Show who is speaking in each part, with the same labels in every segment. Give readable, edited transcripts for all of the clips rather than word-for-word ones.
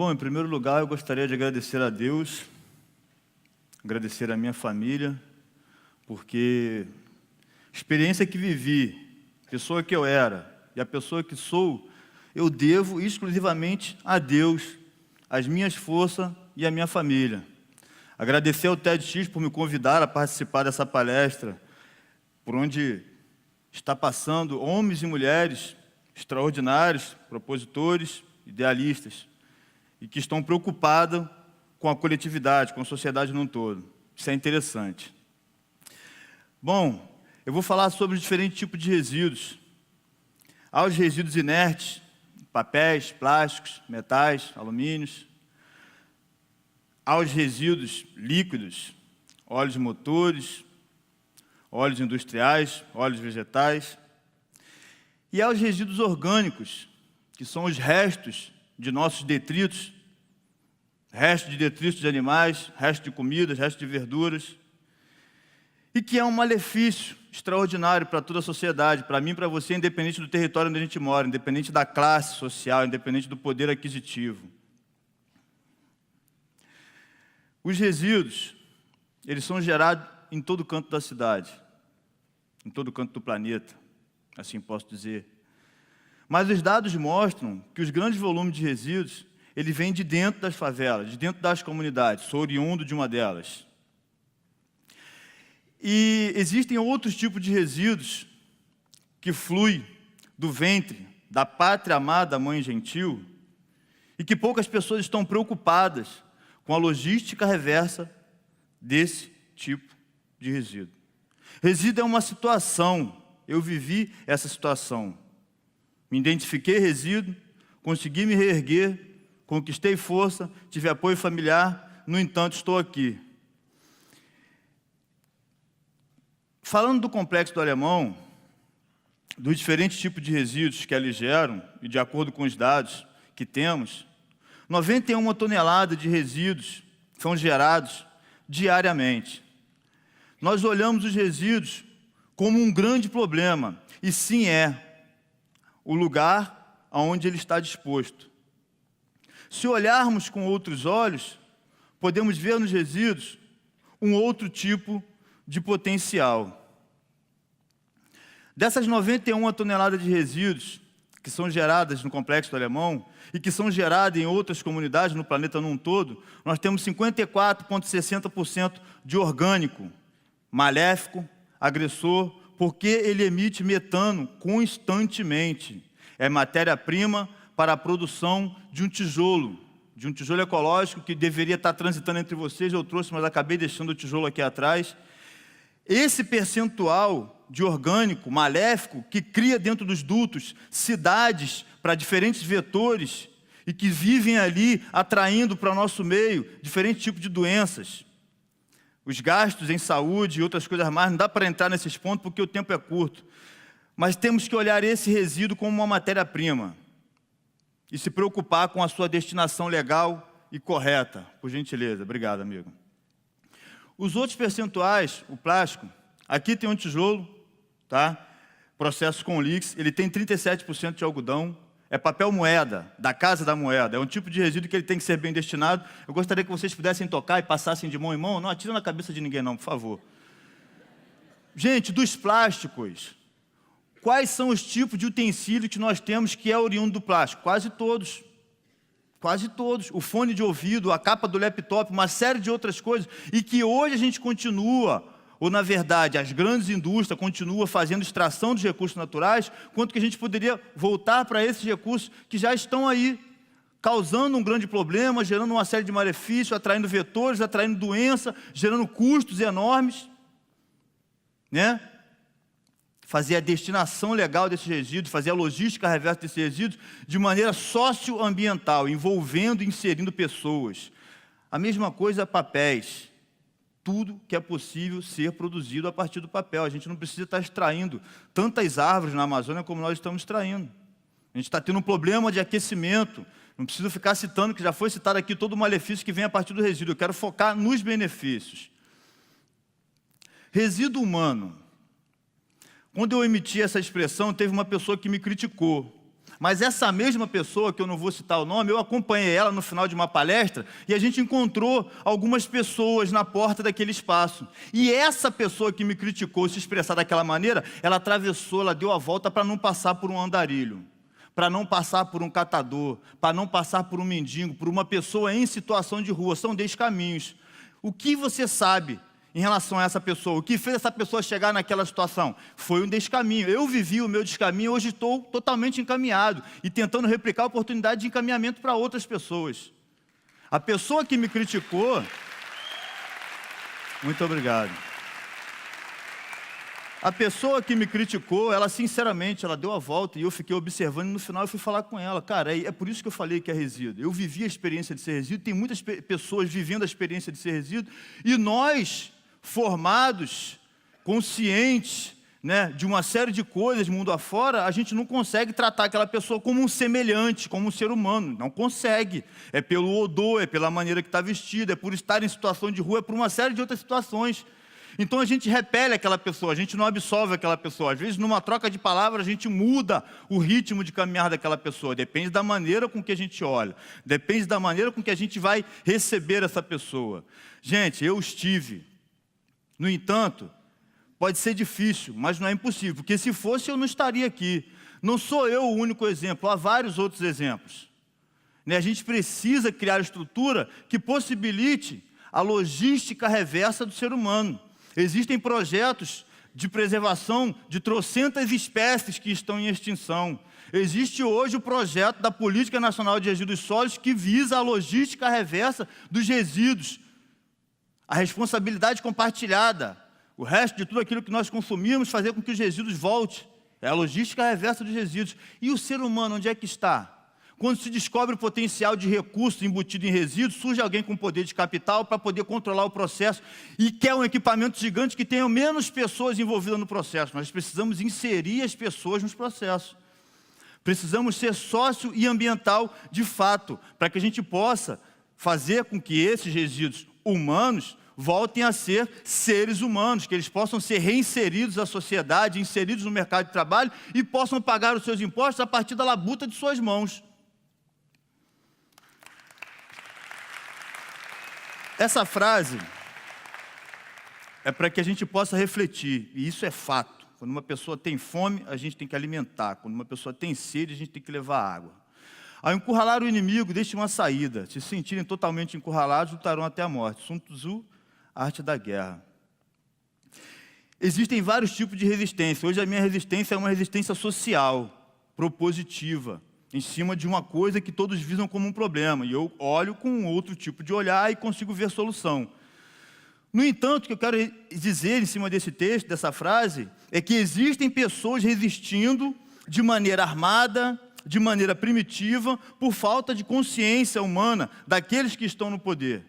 Speaker 1: Bom, em primeiro lugar, eu gostaria de agradecer a Deus, agradecer a minha família, porque a experiência que vivi, a pessoa que eu era e a pessoa que sou, eu devo exclusivamente a Deus, as minhas forças e a minha família. Agradecer ao TEDx por me convidar a participar dessa palestra, por onde está passando homens e mulheres extraordinários, propositores, idealistas, e que estão preocupados com a coletividade, com a sociedade num todo. Isso é interessante. Bom, eu vou falar sobre os diferentes tipos de resíduos. Há os resíduos inertes, papéis, plásticos, metais, alumínios. Há os resíduos líquidos, óleos motores, óleos industriais, óleos vegetais. E há os resíduos orgânicos, que são os restos de nossos detritos, restos de detritos de animais, restos de comidas, restos de verduras, e que é um malefício extraordinário para toda a sociedade, para mim e para você, independente do território onde a gente mora, independente da classe social, independente do poder aquisitivo. Os resíduos, eles são gerados em todo canto da cidade, em todo canto do planeta, assim posso dizer. Mas os dados mostram que os grandes volumes de resíduos, ele vem de dentro das favelas, de dentro das comunidades, sou oriundo de uma delas. E existem outros tipos de resíduos que fluem do ventre da pátria amada mãe gentil e que poucas pessoas estão preocupadas com a logística reversa desse tipo de resíduo. Resíduo é uma situação, eu vivi essa situação. Me identifiquei resíduo, consegui me reerguer, conquistei força, tive apoio familiar, no entanto estou aqui. Falando do complexo do Alemão, dos diferentes tipos de resíduos que eles geram, e de acordo com os dados que temos, 91 toneladas de resíduos são gerados diariamente. Nós olhamos os resíduos como um grande problema, e sim é o lugar aonde ele está disposto. Se olharmos com outros olhos, podemos ver nos resíduos um outro tipo de potencial. Dessas 91 toneladas de resíduos que são geradas no Complexo do Alemão e que são geradas em outras comunidades no planeta num todo, nós temos 54,60% de orgânico, maléfico, agressor, porque ele emite metano constantemente. É matéria-prima para a produção de um tijolo ecológico que deveria estar transitando entre vocês. Eu trouxe, mas acabei deixando o tijolo aqui atrás. Esse percentual de orgânico maléfico que cria dentro dos dutos cidades para diferentes vetores e que vivem ali atraindo para o nosso meio diferentes tipos de doenças. Os gastos em saúde e outras coisas mais, não dá para entrar nesses pontos porque o tempo é curto. Mas temos que olhar esse resíduo como uma matéria-prima e se preocupar com a sua destinação legal e correta. Por gentileza, obrigado, amigo. Os outros percentuais, o plástico, aqui tem um tijolo, tá? Processo com Lix, ele tem 37% de algodão, é papel moeda, da Casa da Moeda, é um tipo de resíduo que ele tem que ser bem destinado. Eu gostaria que vocês pudessem tocar e passassem de mão em mão, não atira na cabeça de ninguém não, por favor. Gente, dos plásticos, quais são os tipos de utensílio que nós temos que é oriundo do plástico? Quase todos. Quase todos. O fone de ouvido, a capa do laptop, uma série de outras coisas. E que hoje a gente continua, ou na verdade as grandes indústrias continuam fazendo extração dos recursos naturais, quanto que a gente poderia voltar para esses recursos que já estão aí, causando um grande problema, gerando uma série de malefícios, atraindo vetores, atraindo doença, gerando custos enormes, né? Fazer a destinação legal desses resíduos, fazer a logística reversa desses resíduos de maneira socioambiental, envolvendo e inserindo pessoas. A mesma coisa, papéis. Tudo que é possível ser produzido a partir do papel. A gente não precisa estar extraindo tantas árvores na Amazônia como nós estamos extraindo. A gente está tendo um problema de aquecimento. Não preciso ficar citando, que já foi citado aqui, todo o malefício que vem a partir do resíduo. Eu quero focar nos benefícios. Resíduo humano. Quando eu emiti essa expressão, teve uma pessoa que me criticou. Mas essa mesma pessoa, que eu não vou citar o nome, eu acompanhei ela no final de uma palestra e a gente encontrou algumas pessoas na porta daquele espaço. E essa pessoa que me criticou se expressar daquela maneira, ela atravessou, ela deu a volta para não passar por um andarilho, para não passar por um catador, para não passar por um mendigo, por uma pessoa em situação de rua. São descaminhos. O que você sabe em relação a essa pessoa? O que fez essa pessoa chegar naquela situação? Foi um descaminho. Eu vivi o meu descaminho, hoje estou totalmente encaminhado e tentando replicar a oportunidade de encaminhamento para outras pessoas. A pessoa que me criticou... Muito obrigado. A pessoa que me criticou, ela sinceramente, ela deu a volta e eu fiquei observando e no final eu fui falar com ela. Cara, é por isso que eu falei que é resíduo. Eu vivi a experiência de ser resíduo, tem muitas pessoas vivendo a experiência de ser resíduo e nós, formados, conscientes, né, de uma série de coisas mundo afora, a gente não consegue tratar aquela pessoa como um semelhante, como um ser humano. Não consegue. É pelo odor, é pela maneira que está vestida, é por estar em situação de rua, é por uma série de outras situações. Então a gente repele aquela pessoa, a gente não absolve aquela pessoa. Às vezes, numa troca de palavras, a gente muda o ritmo de caminhar daquela pessoa. Depende da maneira com que a gente olha. Depende da maneira com que a gente vai receber essa pessoa. Gente, eu estive. No entanto, pode ser difícil, mas não é impossível. Porque se fosse, eu não estaria aqui. Não sou eu o único exemplo, há vários outros exemplos. A gente precisa criar estrutura que possibilite a logística reversa do ser humano. Existem projetos de preservação de trocentas espécies que estão em extinção. Existe hoje o projeto da Política Nacional de Resíduos Sólidos que visa a logística reversa dos resíduos, a responsabilidade compartilhada, o resto de tudo aquilo que nós consumimos, fazer com que os resíduos voltem. É a logística reversa dos resíduos. E o ser humano, onde é que está? Quando se descobre o potencial de recurso embutido em resíduos, surge alguém com poder de capital para poder controlar o processo e quer um equipamento gigante que tenha menos pessoas envolvidas no processo. Nós precisamos inserir as pessoas nos processos. Precisamos ser sócio e ambiental de fato, para que a gente possa fazer com que esses resíduos humanos voltem a ser seres humanos, que eles possam ser reinseridos à sociedade, inseridos no mercado de trabalho e possam pagar os seus impostos a partir da labuta de suas mãos. Essa frase é para que a gente possa refletir, e isso é fato. Quando uma pessoa tem fome, a gente tem que alimentar. Quando uma pessoa tem sede, a gente tem que levar água. Ao encurralar o inimigo, deixe uma saída. Se sentirem totalmente encurralados, lutarão até a morte. Sun Tzu, Arte da Guerra. Existem vários tipos de resistência. Hoje a minha resistência é uma resistência social, propositiva, em cima de uma coisa que todos visam como um problema. E eu olho com um outro tipo de olhar e consigo ver solução. No entanto, o que eu quero dizer em cima desse texto, dessa frase, é que existem pessoas resistindo de maneira armada, de maneira primitiva, por falta de consciência humana daqueles que estão no poder.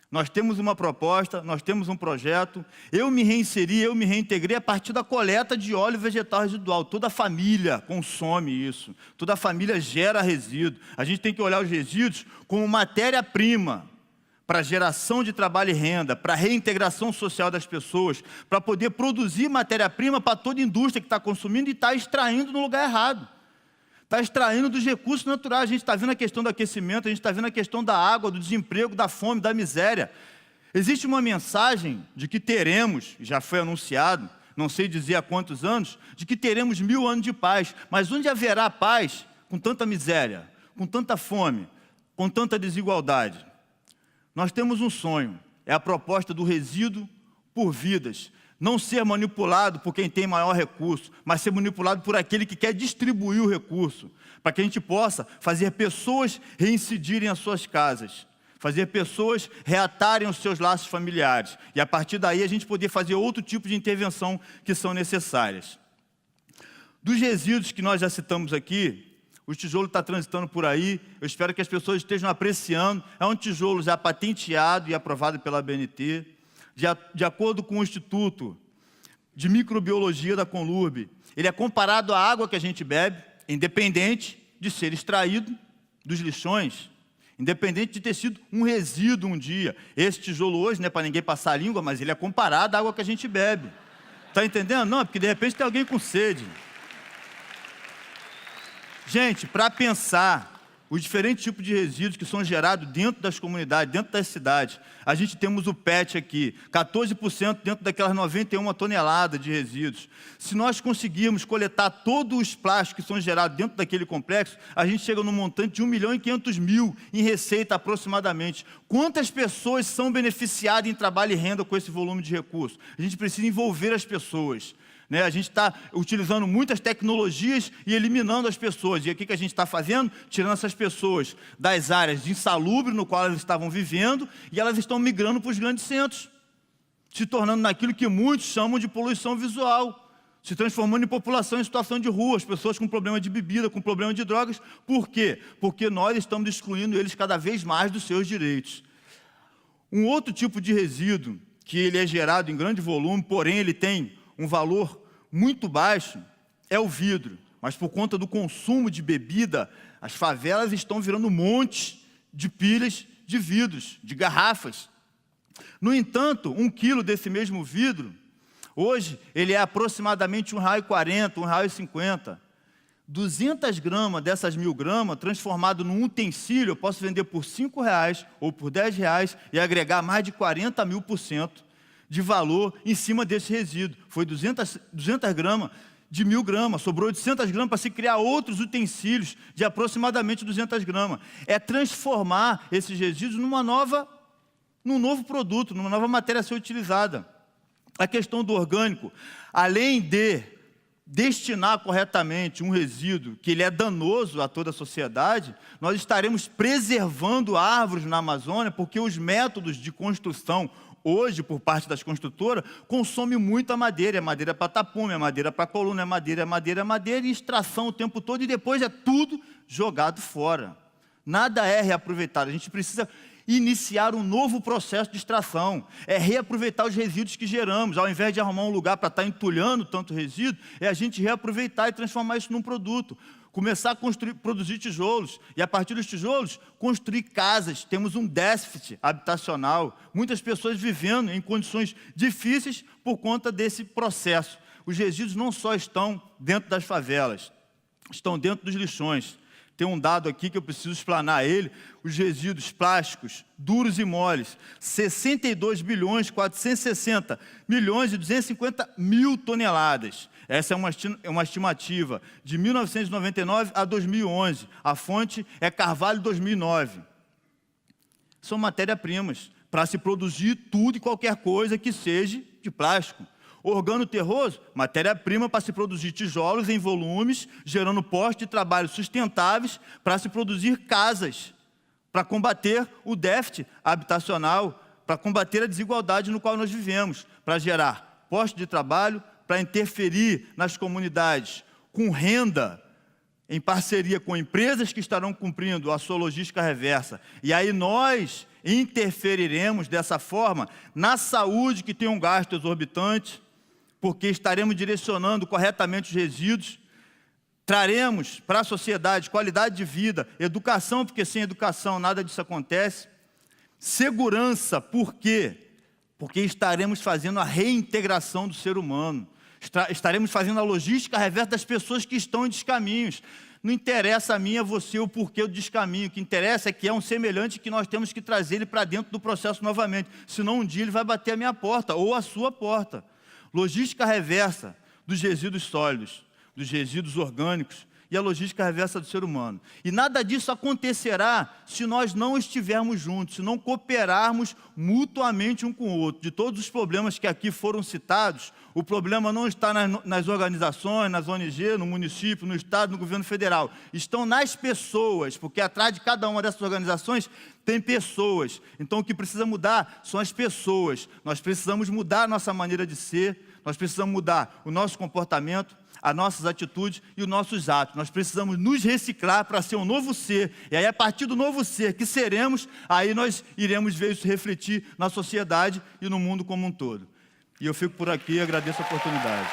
Speaker 1: Nós temos uma proposta, nós temos um projeto, eu me reinseri, eu me reintegrei a partir da coleta de óleo vegetal residual. Toda a família consome isso, toda a família gera resíduo. A gente tem que olhar os resíduos como matéria-prima para geração de trabalho e renda, para reintegração social das pessoas, para poder produzir matéria-prima para toda a indústria que está consumindo e está extraindo no lugar errado. Está extraindo dos recursos naturais. A gente está vendo a questão do aquecimento, a gente está vendo a questão da água, do desemprego, da fome, da miséria. Existe uma mensagem de que teremos, já foi anunciado, não sei dizer há quantos anos, de que teremos 1000 anos de paz. Mas onde haverá paz com tanta miséria, com tanta fome, com tanta desigualdade? Nós temos um sonho, é a proposta do resíduo por vidas. Não ser manipulado por quem tem maior recurso, mas ser manipulado por aquele que quer distribuir o recurso, para que a gente possa fazer pessoas reincidirem às suas casas, fazer pessoas reatarem os seus laços familiares, e a partir daí a gente poder fazer outro tipo de intervenção que são necessárias. Dos resíduos que nós já citamos aqui, o tijolo está transitando por aí, eu espero que as pessoas estejam apreciando, é um tijolo já patenteado e aprovado pela ABNT, de acordo com o Instituto de Microbiologia da Conlurb, ele é comparado à água que a gente bebe, independente de ser extraído dos lixões, independente de ter sido um resíduo um dia. Esse tijolo hoje, não é para ninguém passar a língua, mas ele é comparado à água que a gente bebe. Está entendendo? Não, é porque de repente tem alguém com sede. Gente, para pensar os diferentes tipos de resíduos que são gerados dentro das comunidades, dentro das cidades, a gente temos o PET aqui, 14% dentro daquelas 91 toneladas de resíduos. Se nós conseguirmos coletar todos os plásticos que são gerados dentro daquele complexo, a gente chega num montante de 1.500.000 em receita aproximadamente. Quantas pessoas são beneficiadas em trabalho e renda com esse volume de recursos? A gente precisa envolver as pessoas. A gente está utilizando muitas tecnologias e eliminando as pessoas. E o que a gente está fazendo? Tirando essas pessoas das áreas de insalubre no qual elas estavam vivendo e elas estão migrando para os grandes centros, se tornando naquilo que muitos chamam de poluição visual, se transformando em população em situação de rua, as pessoas com problema de bebida, com problema de drogas. Por quê? Porque nós estamos excluindo eles cada vez mais dos seus direitos. Um outro tipo de resíduo, que ele é gerado em grande volume, porém ele tem um valor muito baixo, é o vidro. Mas por conta do consumo de bebida, as favelas estão virando montes de pilhas de vidros, de garrafas. No entanto, 1 quilo desse mesmo vidro, hoje, ele é aproximadamente R$ 1,40, R$ 1,50. 200 gramas dessas 1.000 gramas, transformado num utensílio, eu posso vender por R$ 5,00 ou por R$ 10,00 e agregar mais de 40.000% de valor em cima desse resíduo. Foi 200 gramas de 1.000 gramas, sobrou 800 gramas para se criar outros utensílios de aproximadamente 200 gramas. É transformar esses resíduos num novo produto, numa nova matéria a ser utilizada. A questão do orgânico, além de destinar corretamente um resíduo que ele é danoso a toda a sociedade, nós estaremos preservando árvores na Amazônia, porque os métodos de construção hoje, por parte das construtoras, consome muita madeira. É madeira para tapume, é madeira para coluna, é madeira, e extração o tempo todo, e depois é tudo jogado fora. Nada é reaproveitado. A gente precisa iniciar um novo processo de extração. É reaproveitar os resíduos que geramos. Ao invés de arrumar um lugar para estar entulhando tanto resíduo, é a gente reaproveitar e transformar isso num produto. Começar a produzir tijolos, e a partir dos tijolos, construir casas. Temos um déficit habitacional, muitas pessoas vivendo em condições difíceis por conta desse processo. Os resíduos não só estão dentro das favelas, estão dentro dos lixões. Tem um dado aqui que eu preciso explanar ele: os resíduos plásticos, duros e moles, 62.460.250.000 toneladas. Essa é uma estimativa de 1999 a 2011. A fonte é Carvalho 2009. São matéria-primas para se produzir tudo e qualquer coisa que seja de plástico. Organoterroso, matéria-prima para se produzir tijolos em volumes, gerando postos de trabalho sustentáveis para se produzir casas, para combater o déficit habitacional, para combater a desigualdade no qual nós vivemos, para gerar postos de trabalho, para interferir nas comunidades com renda, em parceria com empresas que estarão cumprindo a sua logística reversa. E aí nós interferiremos dessa forma na saúde, que tem um gasto exorbitante, porque estaremos direcionando corretamente os resíduos, traremos para a sociedade qualidade de vida, educação, porque sem educação nada disso acontece, segurança, por quê? Porque estaremos fazendo a reintegração do ser humano, estaremos fazendo a logística reversa das pessoas que estão em descaminhos. Não interessa a mim e a você o porquê do descaminho, o que interessa é que é um semelhante que nós temos que trazer ele para dentro do processo novamente, senão um dia ele vai bater a minha porta ou a sua porta. Logística reversa dos resíduos sólidos, dos resíduos orgânicos e a logística reversa do ser humano. E nada disso acontecerá se nós não estivermos juntos, se não cooperarmos mutuamente um com o outro. De todos os problemas que aqui foram citados, o problema não está nas organizações, nas ONG, no município, no estado, no governo federal. Estão nas pessoas, porque atrás de cada uma dessas organizações tem pessoas. Então o que precisa mudar são as pessoas. Nós precisamos mudar a nossa maneira de ser, nós precisamos mudar o nosso comportamento, as nossas atitudes e os nossos atos. Nós precisamos nos reciclar para ser um novo ser. E aí, a partir do novo ser que seremos, aí nós iremos ver isso refletir na sociedade e no mundo como um todo. E eu fico por aqui e agradeço a oportunidade.